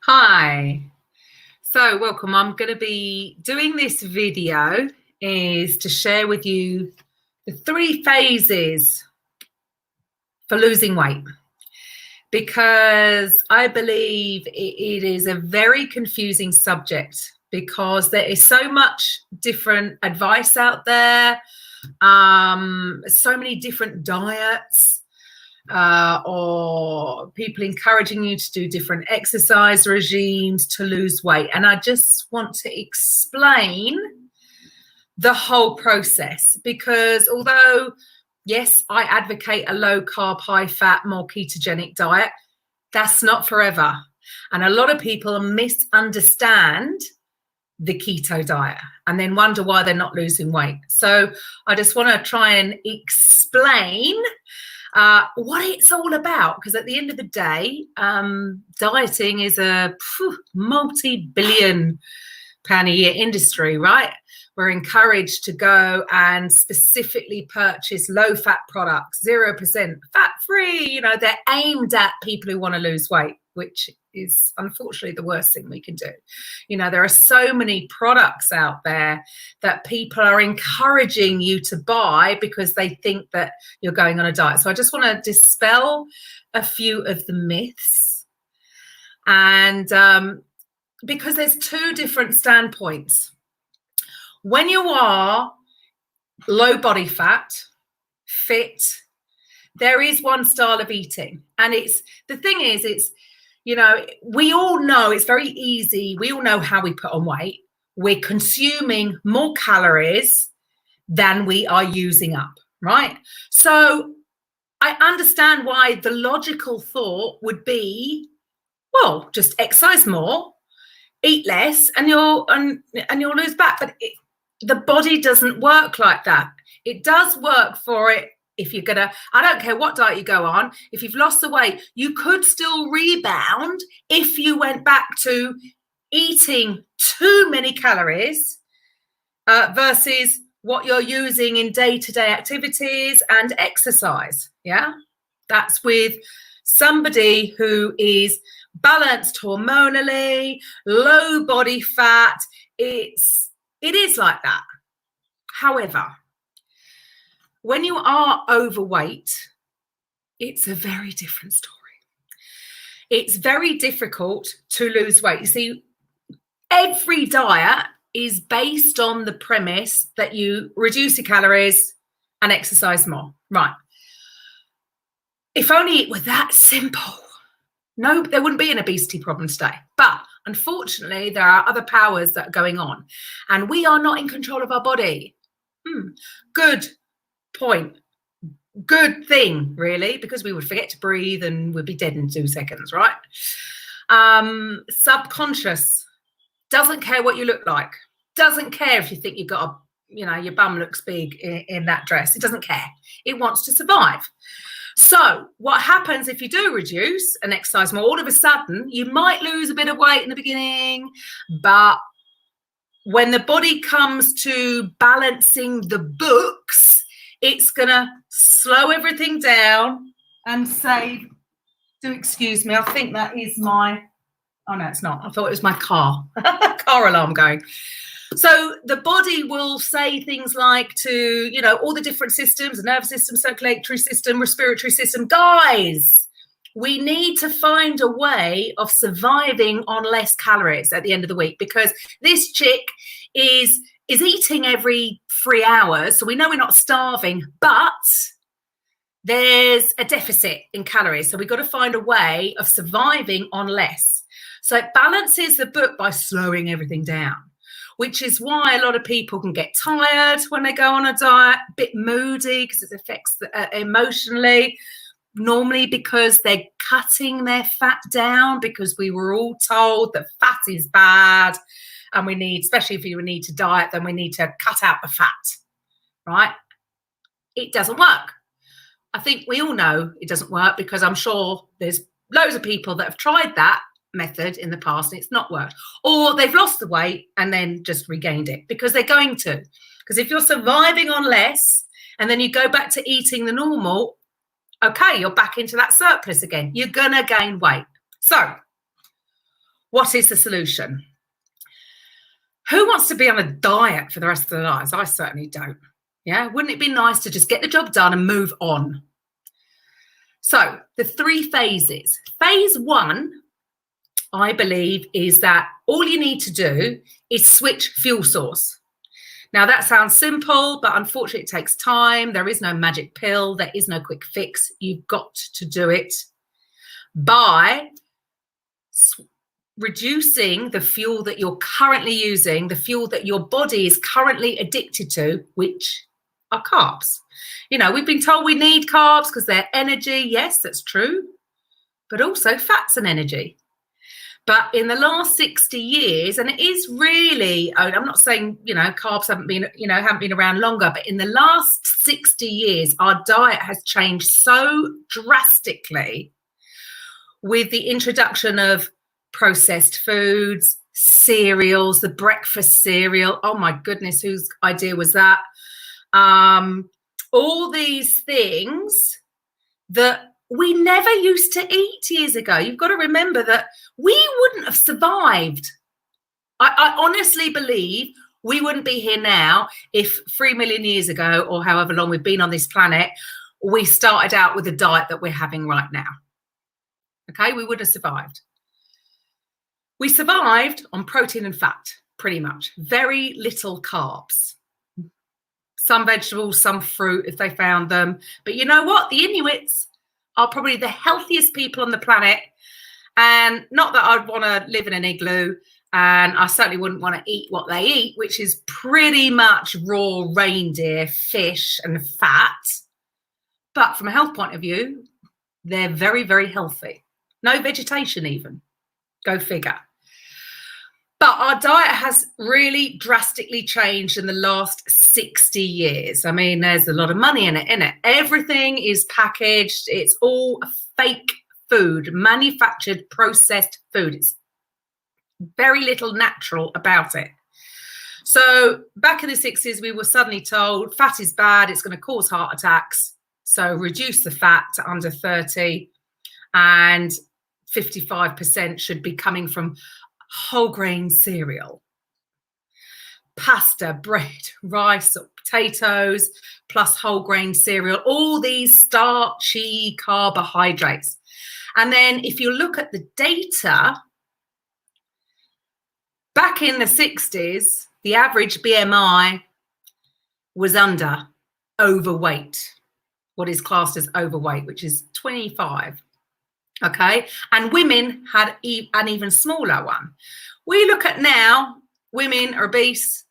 Hi. So welcome. I'm going to be doing this video is to share with you the 3 phases for losing weight, because I believe it is a very confusing subject because there is so much different advice out there, so many different diets, or people encouraging you to do different exercise regimes to lose weight. And I just want to explain the whole process, because although, yes, I advocate a low carb, high fat, more ketogenic diet, that's not forever. And a lot of people misunderstand the keto diet and then wonder why they're not losing weight. So I just want to try and explain what it's all about, because at the end of the day, dieting is a multi-billion pound a year industry, right? We're encouraged to go and specifically purchase low-fat products, 0% fat-free. They're aimed at people who want to lose weight, which is unfortunately the worst thing we can do. There are so many products out there that people are encouraging you to buy because they think that you're going on a diet. So I just want to dispel a few of the myths. And because there's 2 different standpoints. When you are low body fat, fit, there is one style of eating. And we all know it's very easy. We all know how we put on weight. We're consuming more calories than we are using up, right? So I understand why the logical thought would be, well, just exercise more, eat less, and you'll lose back. But the body doesn't work like that. It does work for it. If you're gonna, I don't care what diet you go on, if you've lost the weight, you could still rebound if you went back to eating too many calories versus what you're using in day-to-day activities and exercise. Yeah, that's with somebody who is balanced hormonally, low body fat. It is like that. However, when you are overweight, it's a very different story. It's very difficult to lose weight. You see, every diet is based on the premise that you reduce your calories and exercise more. Right. If only it were that simple. No, there wouldn't be an obesity problem today. But unfortunately, there are other powers that are going on, and we are not in control of our body. Good point. Good thing, really, because we would forget to breathe and we'd be dead in 2 seconds, right? Subconscious doesn't care what you look like. Doesn't care if you think you've got your bum looks big in that dress. It doesn't care. It wants to survive. So what happens if you do reduce and exercise more? All of a sudden, you might lose a bit of weight in the beginning, but when the body comes to balancing the books, it's going to slow everything down and say, excuse me, I think that is my, oh no, it's not. I thought it was my car alarm going. So the body will say things like to, all the different systems, the nervous system, circulatory system, respiratory system, guys, we need to find a way of surviving on less calories at the end of the week, because this chick is eating every 3 hours. So we know we're not starving, but there's a deficit in calories. So we've got to find a way of surviving on less. So it balances the book by slowing everything down, which is why a lot of people can get tired when they go on a diet, a bit moody because it affects emotionally, normally because they're cutting their fat down, because we were all told that fat is bad and we need, especially if you need to diet, then we need to cut out the fat, right? It doesn't work. I think we all know it doesn't work, because I'm sure there's loads of people that have tried that method in the past and it's not worked, or they've lost the weight and then just regained it, because they're going to. Because if you're surviving on less and then you go back to eating the normal, okay, you're back into that surplus again. You're gonna gain weight. So what is the solution? Who wants to be on a diet for the rest of their lives? I certainly don't. Yeah, wouldn't it be nice to just get the job done and move on? So the 3 phases. Phase 1, I believe, is that all you need to do is switch fuel source. Now that sounds simple, but unfortunately it takes time. There is no magic pill. There is no quick fix. You've got to do it by reducing the fuel that you're currently using, the fuel that your body is currently addicted to, which are carbs. You know, we've been told we need carbs because they're energy. Yes, that's true. But also fats and energy. But in the last 60 years, and it is really, I'm not saying, you know, carbs haven't been around longer, but in the last 60 years, our diet has changed so drastically with the introduction of processed foods, cereals, the breakfast cereal. Oh my goodness, whose idea was that? All these things that we never used to eat years ago. You've got to remember that we wouldn't have survived. I honestly believe we wouldn't be here now if 3 million years ago, or however long we've been on this planet, we started out with the diet that we're having right now. Okay, we would have survived. We survived on protein and fat, pretty much. Very little carbs. Some vegetables, some fruit if they found them. But you know what? The Inuits are probably the healthiest people on the planet. And not that I'd want to live in an igloo, and I certainly wouldn't want to eat what they eat, which is pretty much raw reindeer, fish and fat. But from a health point of view, they're very, very healthy. No vegetation even. Go figure. But our diet has really drastically changed in the last 60 years. I mean, there's a lot of money in it, isn't it? Everything is packaged. It's all fake food, manufactured, processed food. It's very little natural about it. So back in the 60s, we were suddenly told fat is bad. It's going to cause heart attacks. So reduce the fat to under 30, and 55% should be coming from whole grain cereal, pasta, bread, rice, or potatoes, plus whole grain cereal, all these starchy carbohydrates. And then if you look at the data, back in the 60s, the average BMI was under overweight, what is classed as overweight, which is 25. Okay, and women had an even smaller one. We look at now, women are obese,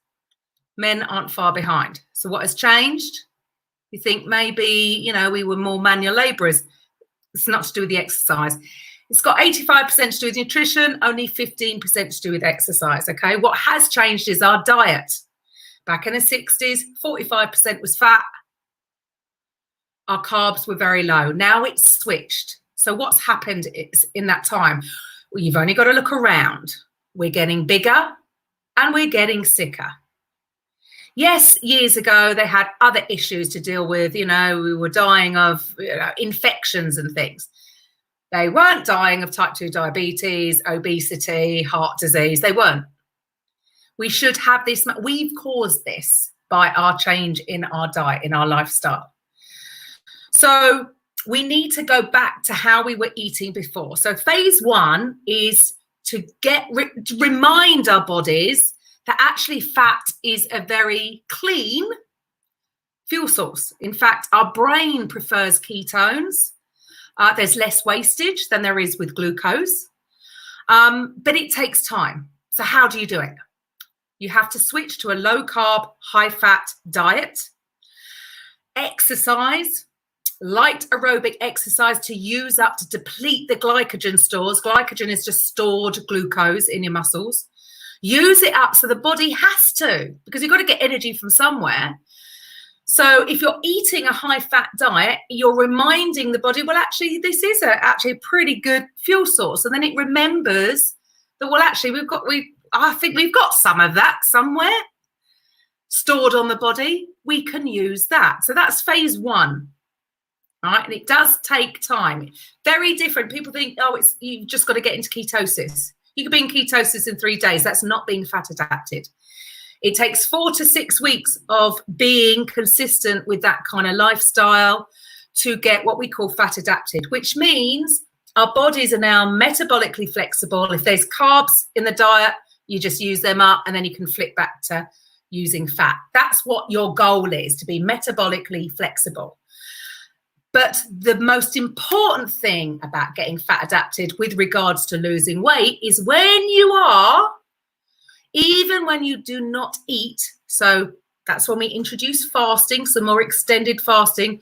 men aren't far behind. So what has changed? You think maybe, you know, we were more manual labourers. It's not to do with the exercise. It's got 85% to do with nutrition, only 15% to do with exercise. Okay, what has changed is our diet. Back in the 60s, 45% was fat. Our carbs were very low. Now it's switched. So what's happened is in that time, well, you've only got to look around. We're getting bigger and we're getting sicker. Yes, years ago, they had other issues to deal with. You know, we were dying of infections and things. They weren't dying of type 2 diabetes, obesity, heart disease. They weren't. We should have this. We've caused this by our change in our diet, in our lifestyle. So we need to go back to how we were eating before. So phase 1 is to remind our bodies that actually fat is a very clean fuel source. In fact, our brain prefers ketones. There's less wastage than there is with glucose, but it takes time. So how do you do it? You have to switch to a low carb, high fat diet, exercise, light aerobic exercise to use up, to deplete the glycogen stores. Glycogen is just stored glucose in your muscles. Use it up so the body has to, because you've got to get energy from somewhere. So if you're eating a high fat diet, you're reminding the body, well, actually, this is actually a pretty good fuel source. And then it remembers that, well, actually, I think we've got some of that somewhere stored on the body. We can use that. So that's phase 1. Right? And it does take time. Very different. People think, oh, you've just got to get into ketosis. You could be in ketosis in 3 days. That's not being fat adapted. It takes 4 to 6 weeks of being consistent with that kind of lifestyle to get what we call fat adapted, which means our bodies are now metabolically flexible. If there's carbs in the diet, you just use them up and then you can flip back to using fat. That's what your goal is, to be metabolically flexible. But the most important thing about getting fat adapted with regards to losing weight is when you are, even when you do not eat, so that's when we introduce fasting, some more extended fasting,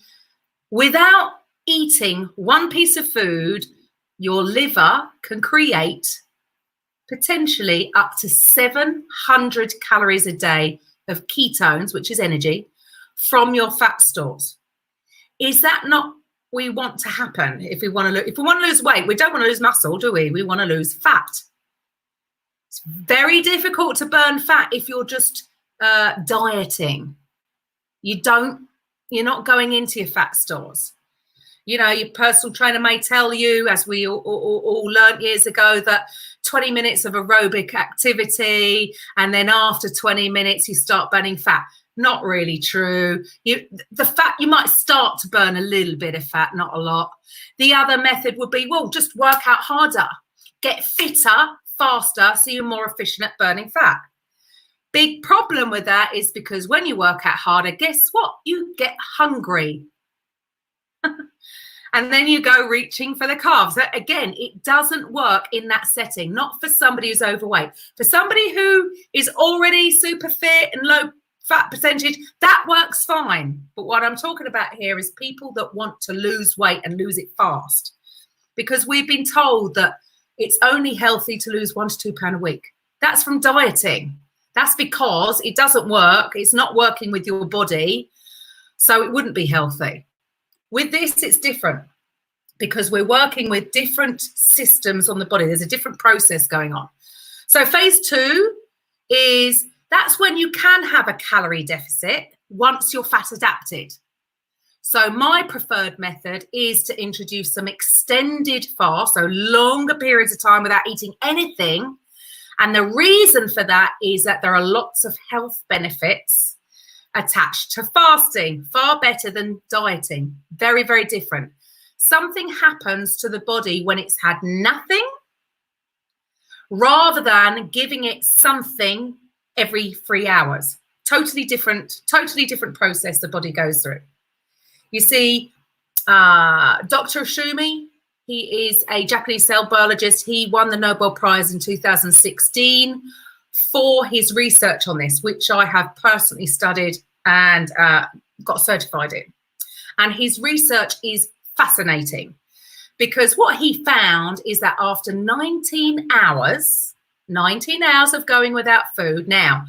without eating one piece of food, your liver can create potentially up to 700 calories a day of ketones, which is energy, from your fat stores. Is that not we want to happen if we want to lose weight? We don't want to lose muscle, do we? We want to lose fat. It's very difficult to burn fat if you're just dieting. You're not going into your fat stores. You know, your personal trainer may tell you, as we all learned years ago, that 20 minutes of aerobic activity and then after 20 minutes you start burning fat. Not really true. The fat, you might start to burn a little bit of fat, not a lot. The other method would be, well, just work out harder, get fitter, faster, so you're more efficient at burning fat. Big problem with that is because when you work out harder, guess what? You get hungry. And then you go reaching for the carbs. Again, it doesn't work in that setting, not for somebody who's overweight. For somebody who is already super fit and low fat percentage, that works fine. But what I'm talking about here is people that want to lose weight and lose it fast, because we've been told that it's only healthy to lose 1 to 2 pounds a week. That's from dieting. That's because it doesn't work. It's not working with your body, so it wouldn't be healthy. With this, it's different because we're working with different systems on the body. There's a different process going on. So phase 2 is, that's when you can have a calorie deficit once you're fat adapted. So my preferred method is to introduce some extended fast, so longer periods of time without eating anything. And the reason for that is that there are lots of health benefits attached to fasting, far better than dieting. Very, very different. Something happens to the body when it's had nothing, rather than giving it something every 3 hours. Totally different process the body goes through. You see, Dr. Ashumi, he is a Japanese cell biologist. He won the Nobel Prize in 2016 for his research on this, which I have personally studied and got certified in. And his research is fascinating because what he found is that after 19 hours of going without food. Now,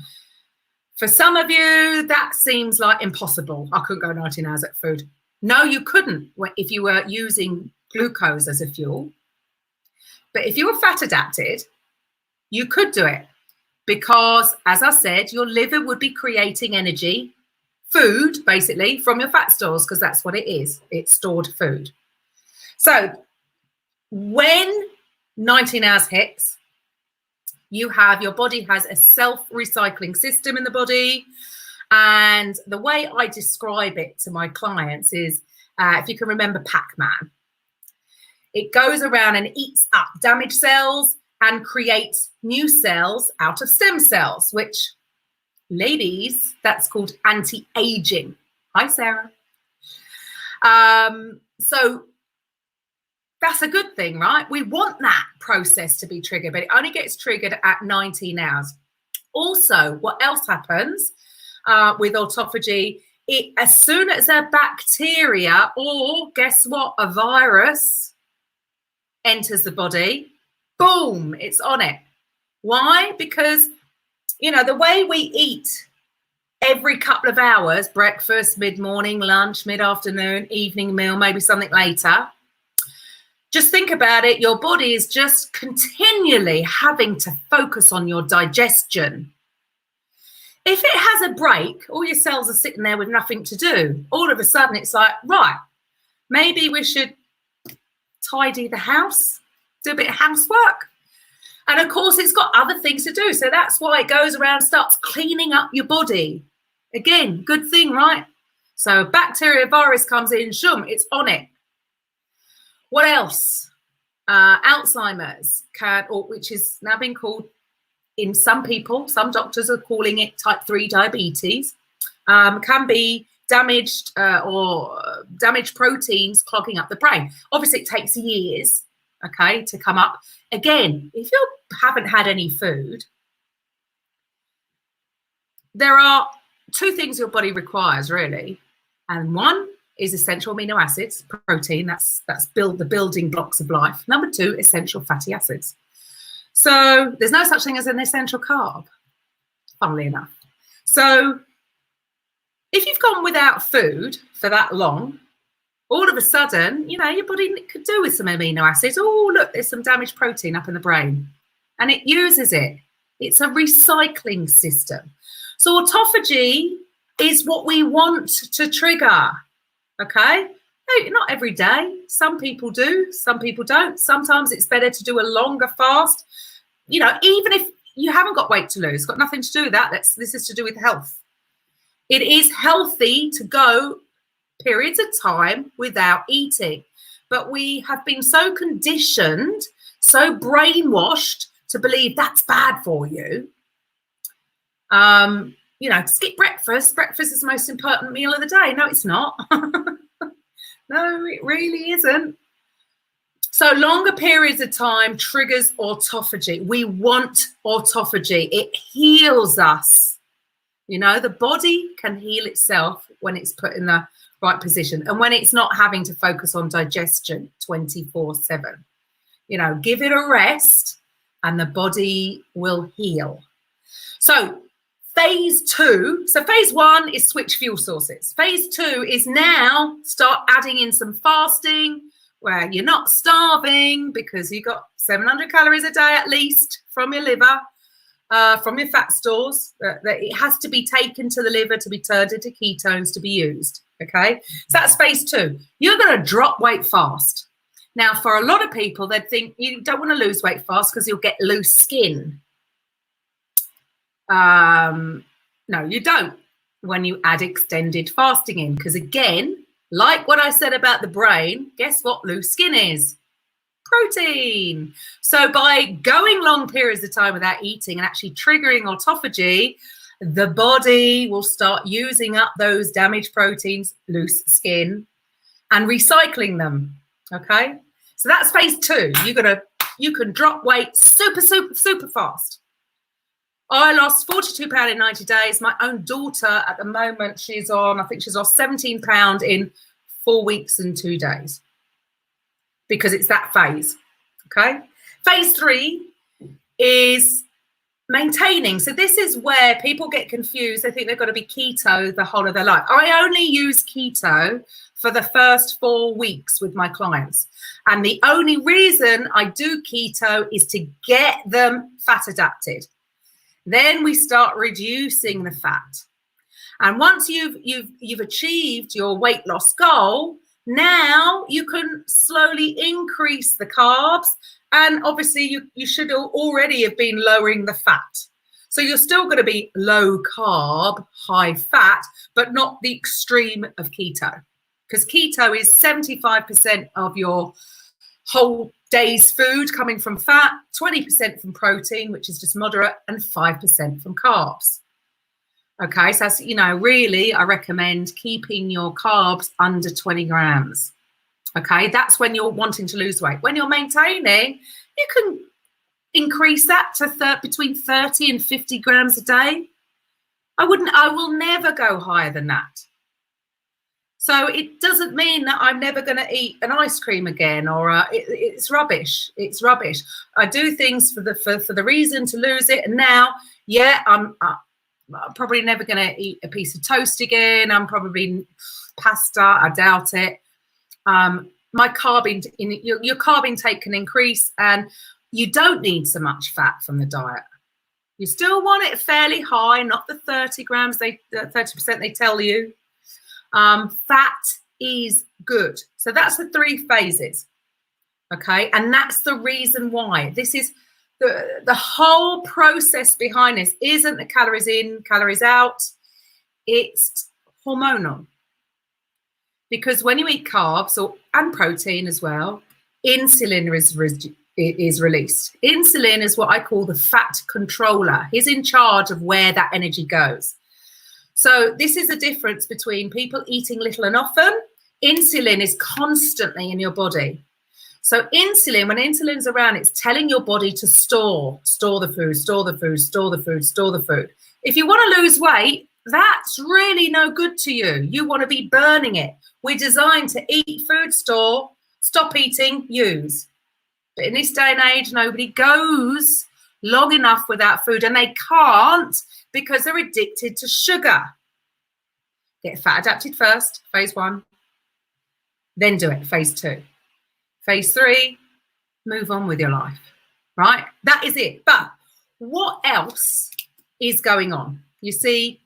for some of you, that seems like impossible. I couldn't go 19 hours without food. No, you couldn't if you were using glucose as a fuel. But if you were fat adapted, you could do it because, as I said, your liver would be creating energy, food, basically, from your fat stores, because that's what it is. It's stored food. So when 19 hours hits, your body has a self-recycling system in the body. And the way I describe it to my clients is, if you can remember Pac-Man, it goes around and eats up damaged cells and creates new cells out of stem cells, which, ladies, that's called anti-aging. Hi, Sarah. So that's a good thing, right? We want that process to be triggered, but it only gets triggered at 19 hours. Also, what else happens with autophagy? As soon as a bacteria, or guess what, a virus enters the body, boom, it's on it. Why? Because, you know, the way we eat every couple of hours, breakfast, mid-morning, lunch, mid-afternoon, evening meal, maybe something later, just think about it. Your body is just continually having to focus on your digestion. If it has a break, all your cells are sitting there with nothing to do. All of a sudden, it's like, right, maybe we should tidy the house, do a bit of housework. And of course, it's got other things to do. So that's why it goes around, starts cleaning up your body. Again, good thing, right? So bacteria, virus comes in, shum, it's on it. What else? Alzheimer's, which is now being called, in some people, some doctors are calling it type 3 diabetes, can be damaged or damaged proteins clogging up the brain. Obviously, it takes years, okay, to come up. Again, if you haven't had any food, there are two things your body requires, really. And one is essential amino acids, protein, that's the building blocks of life. Number two, essential fatty acids. So there's no such thing as an essential carb, funnily enough. So if you've gone without food for that long, all of a sudden, you know, your body could do with some amino acids. Oh, look, there's some damaged protein up in the brain. And it uses it. It's a recycling system. So autophagy is what we want to trigger, okay? Not every day. Some people do, some people don't. Sometimes it's better to do a longer fast. You know, even if you haven't got weight to lose, it's got nothing to do with that. This is to do with health. It is healthy to go periods of time without eating. But we have been so conditioned, so brainwashed to believe that's bad for you. You know, skip breakfast. Breakfast is the most important meal of the day. No, it's not. No, it really isn't. So longer periods of time triggers autophagy. We want autophagy. It heals us. You know, the body can heal itself when it's put in the right position and when it's not having to focus on digestion 24/7. You know, give it a rest and the body will heal. So phase two, so phase one is switch fuel sources. Phase two is now start adding in some fasting where you're not starving because you got 700 calories a day at least from your liver, from your fat stores, that it has to be taken to the liver to be turned into ketones to be used, okay? So that's phase two. You're going to drop weight fast. Now, for a lot of people, they'd think you don't want to lose weight fast because you'll get loose skin. No, you don't when you add extended fasting in, because again, like what I said about the brain, guess what loose skin is? Protein. So by going long periods of time without eating and actually triggering autophagy, the body will start using up those damaged proteins, loose skin, and recycling them. Okay, so that's phase two. You can drop weight super fast. I lost 42 pounds in 90 days. My own daughter at the moment, I think she's lost 17 pounds in 4 weeks and 2 days because it's that phase, okay? Phase three is maintaining. So this is where people get confused. They think they've got to be keto the whole of their life. I only use keto for the first 4 weeks with my clients. And the only reason I do keto is to get them fat adapted. Then we start reducing the fat. And once you've achieved your weight loss goal, now you can slowly increase the carbs. And obviously you should already have been lowering the fat. So you're still going to be low carb, high fat, but not the extreme of keto. Because keto is 75% of your whole day's food coming from fat, 20% from protein, which is just moderate, and 5% from carbs. Okay, so that's, you know, really I recommend keeping your carbs under 20 grams. Okay, that's when you're wanting to lose weight. When you're maintaining, you can increase that to between 30 and 50 grams a day. I will never go higher than that. So it doesn't mean that I'm never going to eat an ice cream again, or it's rubbish. It's rubbish. I do things for the reason to lose it. And now, yeah, I'm probably never going to eat a piece of toast again. I'm probably pasta. I doubt it. My your carb intake can increase, and you don't need so much fat from the diet. You still want it fairly high, not the 30 grams, 30% they tell you. Fat is good. So that's the 3 phases. Okay. And that's the reason why this is The whole process behind this isn't the calories in, calories out. It's hormonal. Because when you eat carbs and protein as well, insulin is released. Insulin is what I call the fat controller. He's in charge of where that energy goes. So this is the difference between people eating little and often. Insulin is constantly in your body. So insulin, when insulin's around, it's telling your body to store the food, store the food, store the food, store the food. If you want to lose weight, that's really no good to you. You want to be burning it. We're designed to eat food, store, stop eating, use. But in this day and age, nobody goes long enough without food, and they can't because they're addicted to sugar. Get fat adapted first, phase 1. Then do it, phase 2. Phase 3, move on with your life, right? That is it. But what else is going on? You see,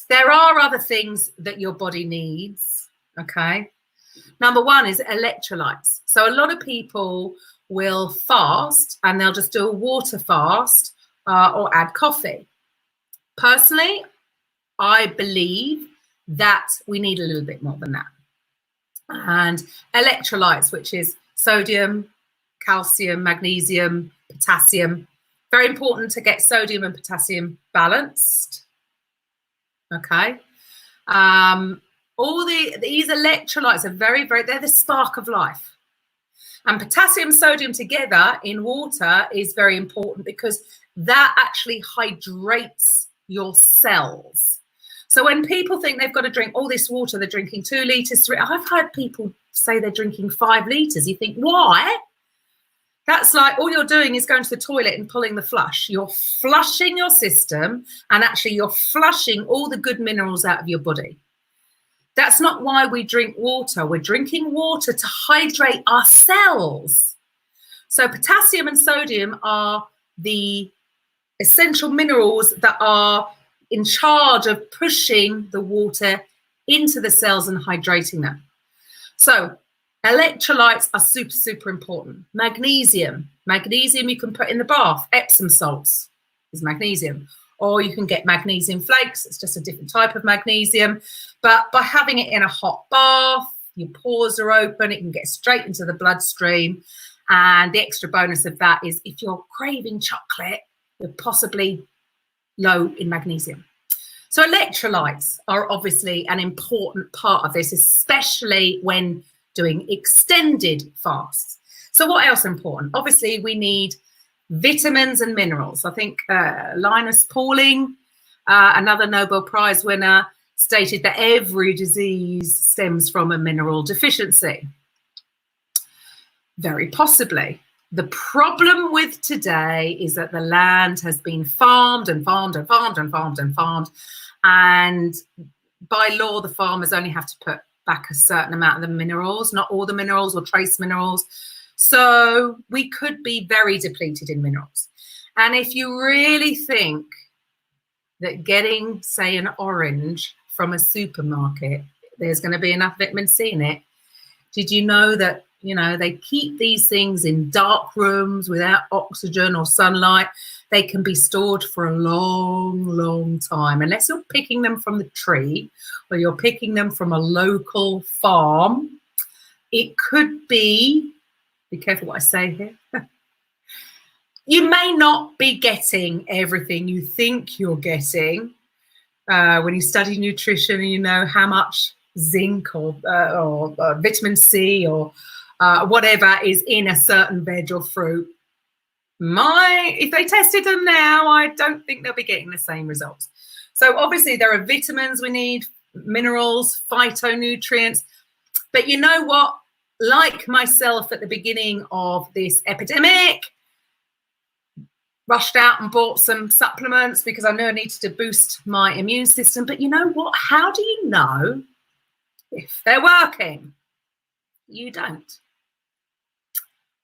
there are other things that your body needs, okay? Number 1 is electrolytes. So a lot of people will fast and they'll just do a water fast or add coffee. Personally, I believe that we need a little bit more than that. And electrolytes, which is sodium, calcium, magnesium, potassium. Very important to get sodium and potassium balanced. Okay. These electrolytes are they're the spark of life. And potassium, sodium together in water is very important because that actually hydrates your cells. So when people think they've got to drink all this water, they're drinking 2 litres, 3. I've heard people say they're drinking 5 litres. You think, why? That's like all you're doing is going to the toilet and pulling the flush. You're flushing your system, and actually you're flushing all the good minerals out of your body. That's not why we drink water. We're drinking water to hydrate our cells. So potassium and sodium are the essential minerals that are in charge of pushing the water into the cells and hydrating them. So electrolytes are super, super important. Magnesium you can put in the bath. Epsom salts is magnesium. Or you can get magnesium flakes. It's just a different type of magnesium. But by having it in a hot bath, your pores are open. It can get straight into the bloodstream. And the extra bonus of that is if you're craving chocolate, you're possibly low in magnesium. So electrolytes are obviously an important part of this, especially when doing extended fasts. So what else is important? Obviously, we need vitamins and minerals. I think Linus Pauling, another Nobel Prize winner, stated that every disease stems from a mineral deficiency. Very possibly. The problem with today is that the land has been farmed and farmed and farmed and farmed and farmed. And by law, the farmers only have to put back a certain amount of the minerals, not all the minerals or trace minerals. So we could be very depleted in minerals. And if you really think that getting, say, an orange from a supermarket, there's going to be enough vitamin C in it, did you know that, they keep these things in dark rooms without oxygen or sunlight? They can be stored for a long, long time. Unless you're picking them from the tree or you're picking them from a local farm, it could be careful what I say here. You may not be getting everything you think you're getting when you study nutrition and you know how much zinc or vitamin C or whatever is in a certain veg or fruit. If they tested them now, I don't think they'll be getting the same results. So obviously there are vitamins we need, minerals, phytonutrients. But you know what? Like myself at the beginning of this epidemic, rushed out and bought some supplements because I knew I needed to boost my immune system. But you know what? How do you know if they're working? You don't.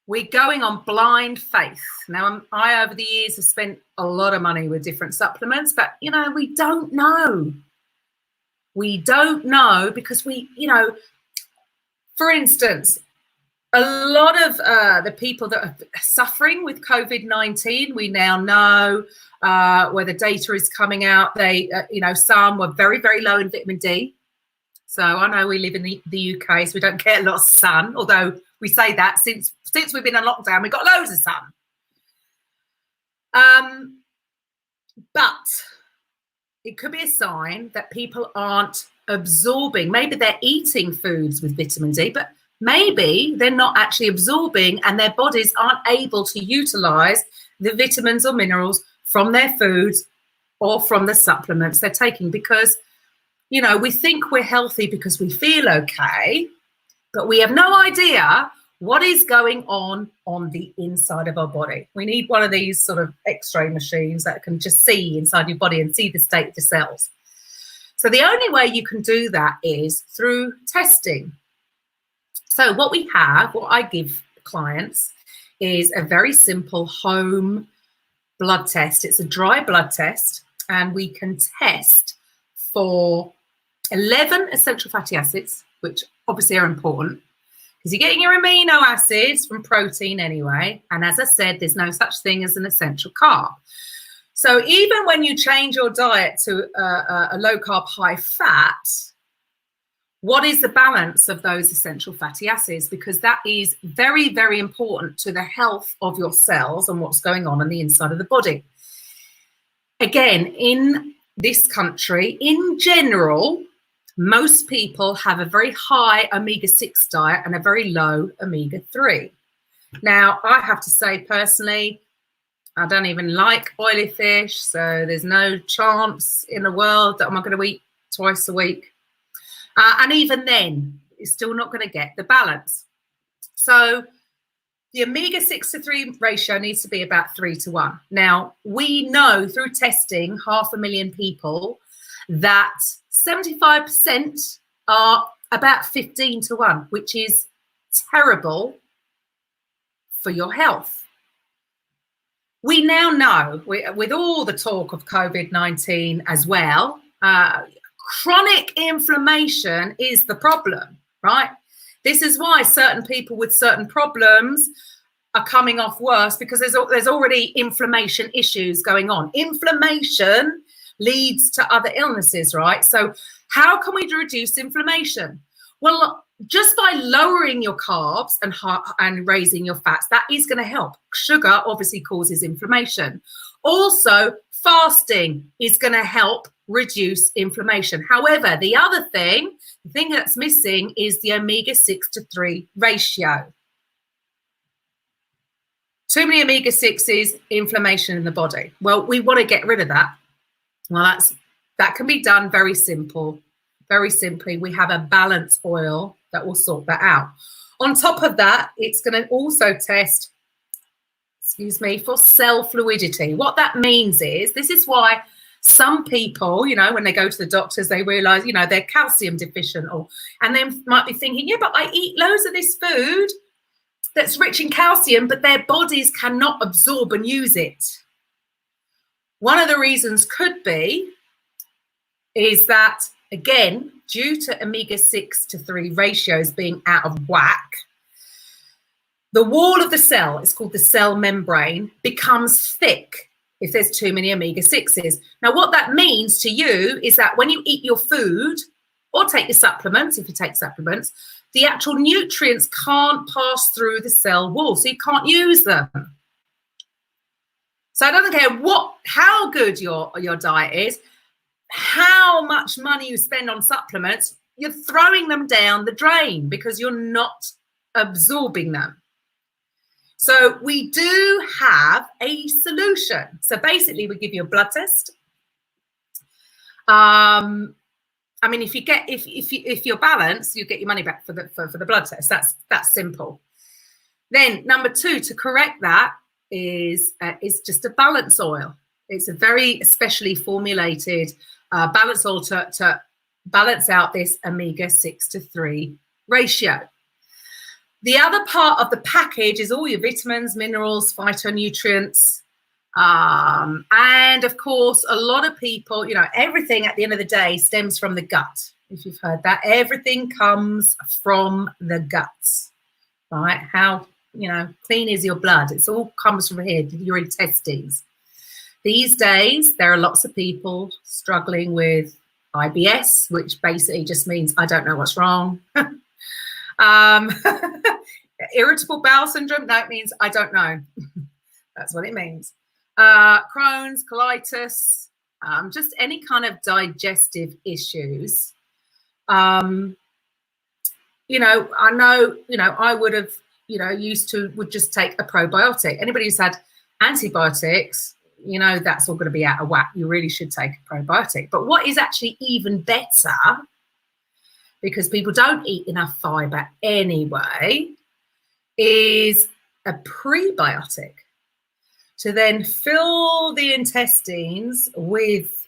We're going on blind faith. Now, I over the years have spent a lot of money with different supplements, but, we don't know. We don't know because for instance, A lot of the people that are suffering with COVID-19, we now know where the data is coming out. They, some were very, very low in vitamin D. So I know we live in the UK, so we don't get a lot of sun, although we say that since we've been in lockdown, we've got loads of sun. But it could be a sign that people aren't absorbing. Maybe they're eating foods with vitamin D, but maybe they're not actually absorbing, and their bodies aren't able to utilize the vitamins or minerals from their foods or from the supplements they're taking. Because, we think we're healthy because we feel okay, but we have no idea what is going on the inside of our body. We need one of these sort of x-ray machines that can just see inside your body and see the state of the cells. So the only way you can do that is through testing. So what I give clients is a very simple home blood test. It's a dry blood test, and we can test for 11 essential fatty acids, which obviously are important because you're getting your amino acids from protein anyway. And as I said, there's no such thing as an essential carb. So even when you change your diet to a low carb, high fat, what is the balance of those essential fatty acids? Because that is very, very important to the health of your cells and what's going on the inside of the body. Again, in this country, in general, most people have a very high omega-6 diet and a very low omega-3. Now, I have to say personally, I don't even like oily fish, so there's no chance in the world that I'm not going to eat twice a week. And even then, it's still not going to get the balance. So the omega-6 to 3 ratio needs to be about 3 to 1. Now, we know through testing 500,000 people that 75% are about 15 to 1, which is terrible for your health. We now know, with all the talk of COVID-19 as well, chronic inflammation is the problem, right? This is why certain people with certain problems are coming off worse, because there's already inflammation issues going on. Inflammation leads to other illnesses, right? So how can we reduce inflammation? Well, just by lowering your carbs and raising your fats, that is going to help. Sugar obviously causes inflammation. Also, fasting is going to help reduce inflammation. However, the thing that's missing is the omega-6 to 3 ratio. Too many omega-6s, inflammation in the body. Well, we want to get rid of that. Well, that can be done very simply. We have a balance oil that will sort that out. On top of that, it's going to also test, for cell fluidity. What that means is, this is why some people, when they go to the doctors, they realize, they're calcium deficient, and they might be thinking, yeah, but I eat loads of this food that's rich in calcium, but their bodies cannot absorb and use it. One of the reasons could be is that, again, due to omega-6 to 3 ratios being out of whack, the wall of the cell, it's called the cell membrane, becomes thick if there's too many omega-6s. Now, what that means to you is that when you eat your food or take your supplements, if you take supplements, the actual nutrients can't pass through the cell wall, so you can't use them. So it doesn't care how good your diet is, how much money you spend on supplements, you're throwing them down the drain because you're not absorbing them. So we do have a solution. So basically, we give you a blood test. If you're balanced, you get your money back for the blood test. That's simple. Then number 2, to correct that, is just a balance oil. It's a very specially formulated balance oil to balance out this omega-6 to 3 ratio. The other part of the package is all your vitamins, minerals, phytonutrients, and of course, a lot of people, everything at the end of the day stems from the gut. If you've heard that, everything comes from the guts. right? How, clean is your blood? It's all comes from here, your intestines. These days, there are lots of people struggling with IBS, which basically just means I don't know what's wrong. Irritable bowel syndrome, that means I don't know. That's what it means. Crohn's, colitis, just any kind of digestive issues. I know, I would have, would just take a probiotic. Anybody who's had antibiotics, that's all going to be out of whack. You really should take a probiotic. But what is actually even better, because people don't eat enough fiber anyway, is a prebiotic to then fill the intestines with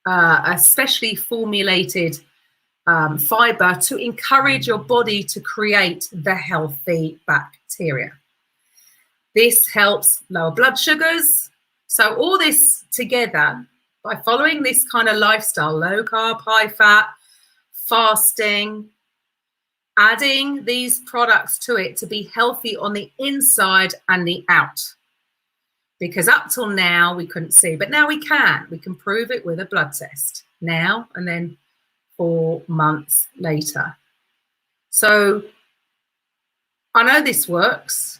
a specially formulated fiber to encourage your body to create the healthy bacteria. This helps lower blood sugars. So all this together, by following this kind of lifestyle, low carb, high fat, fasting, adding these products to it to be healthy on the inside and the out. Because up till now, we couldn't see, but now we can. We can prove it with a blood test now and then 4 months later. So I know this works.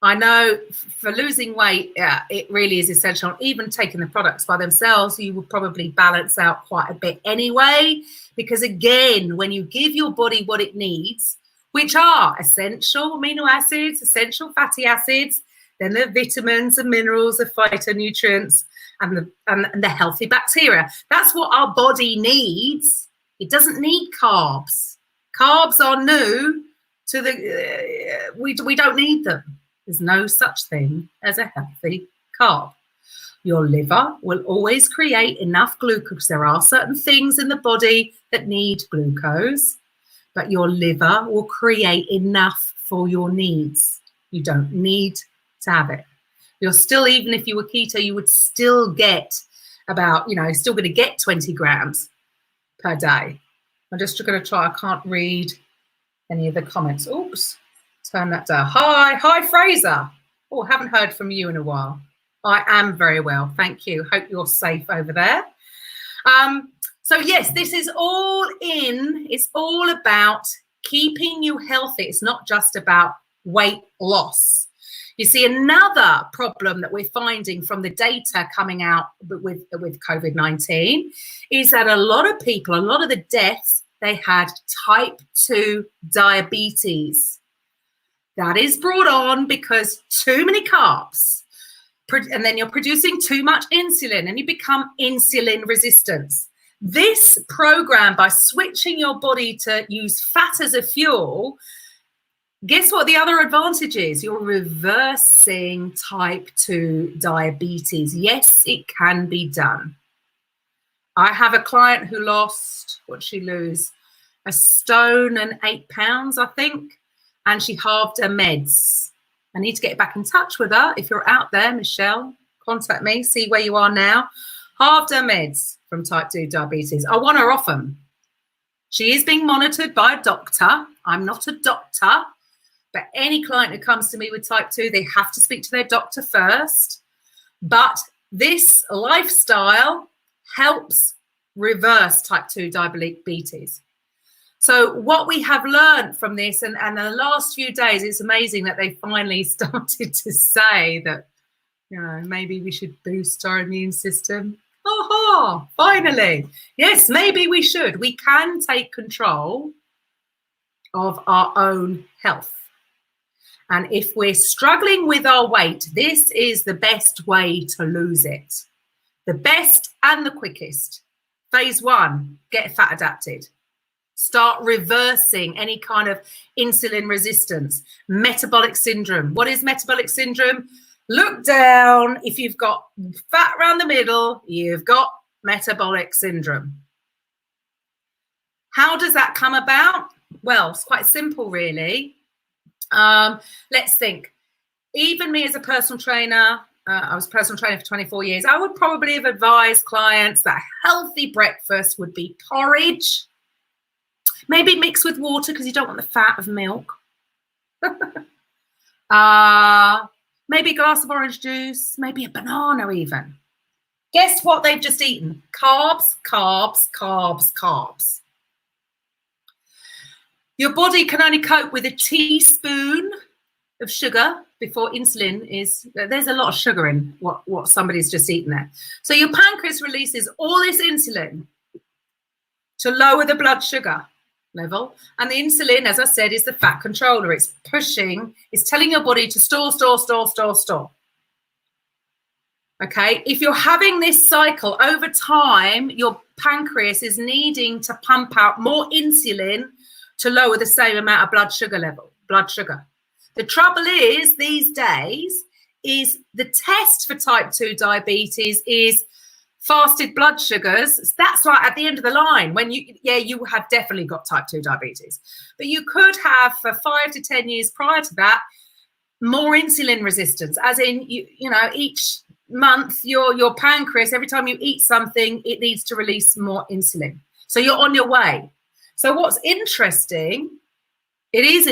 I know for losing weight, it really is essential. Even taking the products by themselves, you will probably balance out quite a bit anyway. Because again, when you give your body what it needs, which are essential amino acids, essential fatty acids, then the vitamins and minerals, the phytonutrients, and the healthy bacteria. That's what our body needs. It doesn't need carbs. Carbs are new to the, we don't need them. There's no such thing as a healthy carb. Your liver will always create enough glucose. There are certain things in the body that need glucose, but your liver will create enough for your needs. You don't need to have it. You're still, even if you were keto, you would still get about, still going to get 20 grams per day. I'm just going to try. I can't read any of the comments. Oops, turn that down. Hi, Fraser. Oh, haven't heard from you in a while. I am very well, thank you. Hope you're safe over there. So yes, this is all in. It's all about keeping you healthy. It's not just about weight loss. You see, another problem that we're finding from the data coming out with COVID-19 is that a lot of people, a lot of the deaths, they had type 2 diabetes. That is brought on because too many carbs, and then you're producing too much insulin and you become insulin resistant. This program, by switching your body to use fat as a fuel, guess what the other advantage is? You're reversing type 2 diabetes. Yes, it can be done. I have a client who lost, what'd she lose? 1 stone and 8 pounds, I think. And she halved her meds. I need to get back in touch with her. If you're out there, Michelle, contact me, see where you are now. Halved her meds from type 2 diabetes. I want her off them. She is being monitored by a doctor. I'm not a doctor, but any client who comes to me with type 2, they have to speak to their doctor first. But this lifestyle helps reverse type 2 diabetes. So what we have learned from this, and the last few days, it's amazing that they finally started to say that, maybe we should boost our immune system. Oh, finally. Yes, maybe we should. We can take control of our own health. And if we're struggling with our weight, this is the best way to lose it. The best and the quickest. Phase 1, get fat adapted. Start reversing any kind of insulin resistance, metabolic syndrome. What is metabolic syndrome? Look down. If you've got fat around the middle, you've got metabolic syndrome. How does that come about? Well, it's quite simple, really. Let's think. Even me as a personal trainer, I was a personal trainer for 24 years. I would probably have advised clients that a healthy breakfast would be porridge, maybe mixed with water because you don't want the fat of milk. Maybe a glass of orange juice, maybe a banana even. Guess what they've just eaten? Carbs, carbs, carbs, carbs. Your body can only cope with a teaspoon of sugar before insulin is, there's a lot of sugar in what somebody's just eaten there. So your pancreas releases all this insulin to lower the blood sugar level. And the insulin, as I said, is the fat controller. It's pushing, it's telling your body to store, store, store, store, store. Okay, if you're having this cycle over time, your pancreas is needing to pump out more insulin to lower the same amount of blood sugar. The trouble is these days is the test for type 2 diabetes is fasted blood sugars. That's like at the end of the line when you have definitely got type 2 diabetes, but you could have for 5 to 10 years prior to that more insulin resistance, as in you know each month your pancreas, every time you eat something, it needs to release more insulin. So you're on your way. So what's interesting, is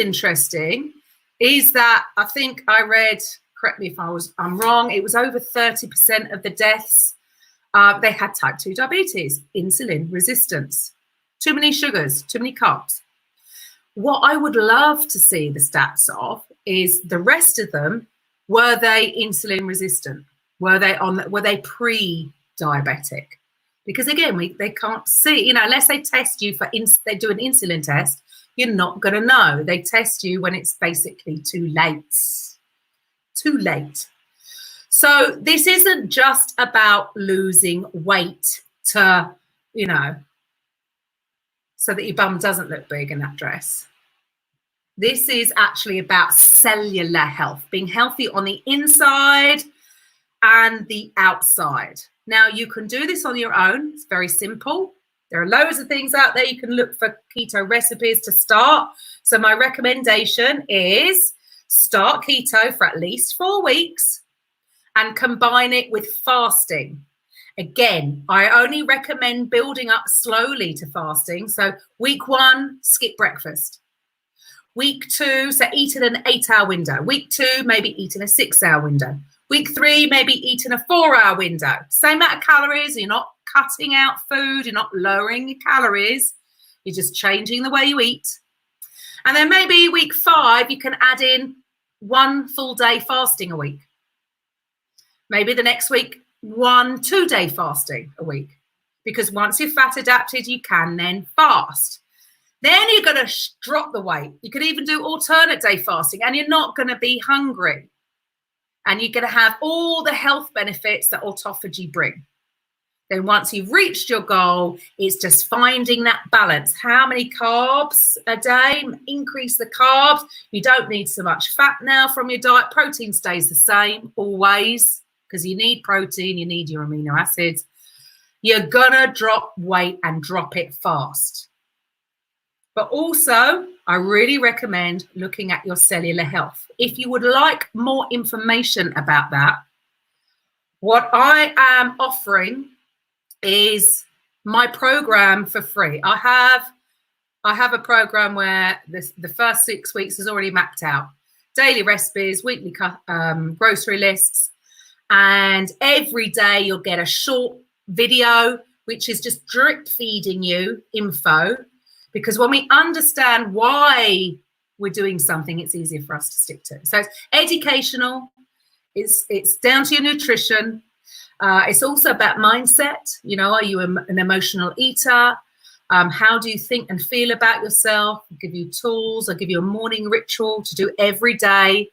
that I think I read, correct me if I'm wrong, it was over 30% of the deaths, they had type 2 diabetes, insulin resistance, too many sugars, too many carbs. What I would love to see the stats of is the rest of them, were they insulin resistant? Were they pre-diabetic? Because again, they can't see, you know, unless they test you for, they do an insulin test, you're not going to know. They test you when it's basically too late. Too late. So this isn't just about losing weight to, you know, so that your bum doesn't look big in that dress. This is actually about cellular health, being healthy on the inside and the outside. Now, you can do this on your own. It's very simple. There are loads of things out there. You can look for keto recipes to start. So my recommendation is start keto for at least 4 weeks and combine it with fasting. Again, I only recommend building up slowly to fasting. So week 1, skip breakfast. Week 2, so eat in an 8-hour window. Week 2, maybe eat in a 6-hour window. Week 3, maybe eat in a 4-hour window. Same amount of calories. You're not cutting out food. You're not lowering your calories. You're just changing the way you eat. And then maybe week 5, you can add in 1 full day fasting a week. Maybe the next week, 1 2-day fasting a week. Because once you're fat adapted, you can then fast. Then you're going to drop the weight. You could even do alternate day fasting and you're not going to be hungry. And you're going to have all the health benefits that autophagy bring. Then once you've reached your goal, it's just finding that balance. How many carbs a day? Increase the carbs. You don't need so much fat now from your diet. Protein stays the same always because you need protein. You need your amino acids. You're going to drop weight and drop it fast. But also, I really recommend looking at your cellular health. If you would like more information about that, what I am offering is my program for free. I have a program where the first 6 weeks is already mapped out. Daily recipes, weekly grocery lists, and every day you'll get a short video, which is just drip feeding you info. Because when we understand why we're doing something, it's easier for us to stick to. So it's educational. It's down to your nutrition. It's also about mindset. You know, are you an emotional eater? How do you think and feel about yourself? I'll give you tools. I'll give you a morning ritual to do every day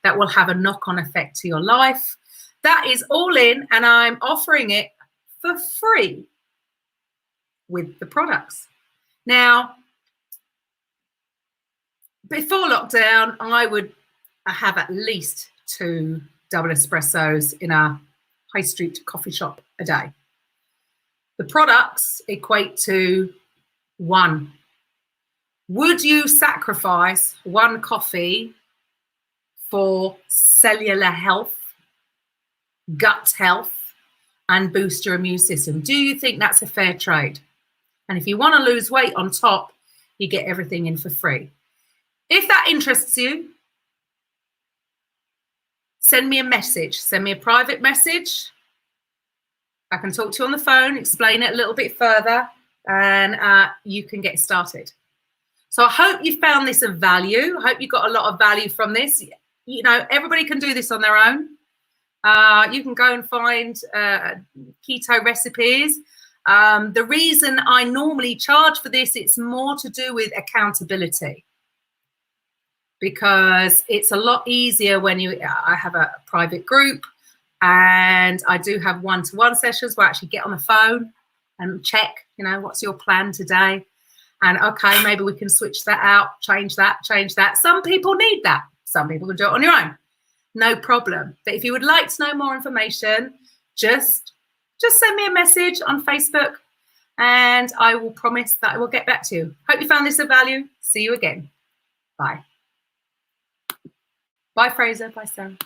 that will have a knock-on effect to your life. That is all in, and I'm offering it for free with the products. Now, before lockdown, I would have at least 2 double espressos in a high street coffee shop a day. The products equate to 1. Would you sacrifice 1 coffee for cellular health, gut health, and boost your immune system? Do you think that's a fair trade? And if you want to lose weight on top, you get everything in for free. If that interests you, send me a message. Send me a private message. I can talk to you on the phone, explain it a little bit further, and you can get started. So I hope you found this of value. I hope you got a lot of value from this. You know, everybody can do this on their own. You can go and find keto recipes. The reason I normally charge for this, it's more to do with accountability, because it's a lot easier when I have a private group, and I do have one-to-one sessions where I actually get on the phone and check, you know, what's your plan today? And okay, maybe we can switch that out, change that. Some people need that. Some people can do it on your own. No problem. But if you would like to know more information, just send me a message on Facebook, and I will promise that I will get back to you. Hope you found this of value. See you again. Bye. Bye, Fraser. Bye, Sam.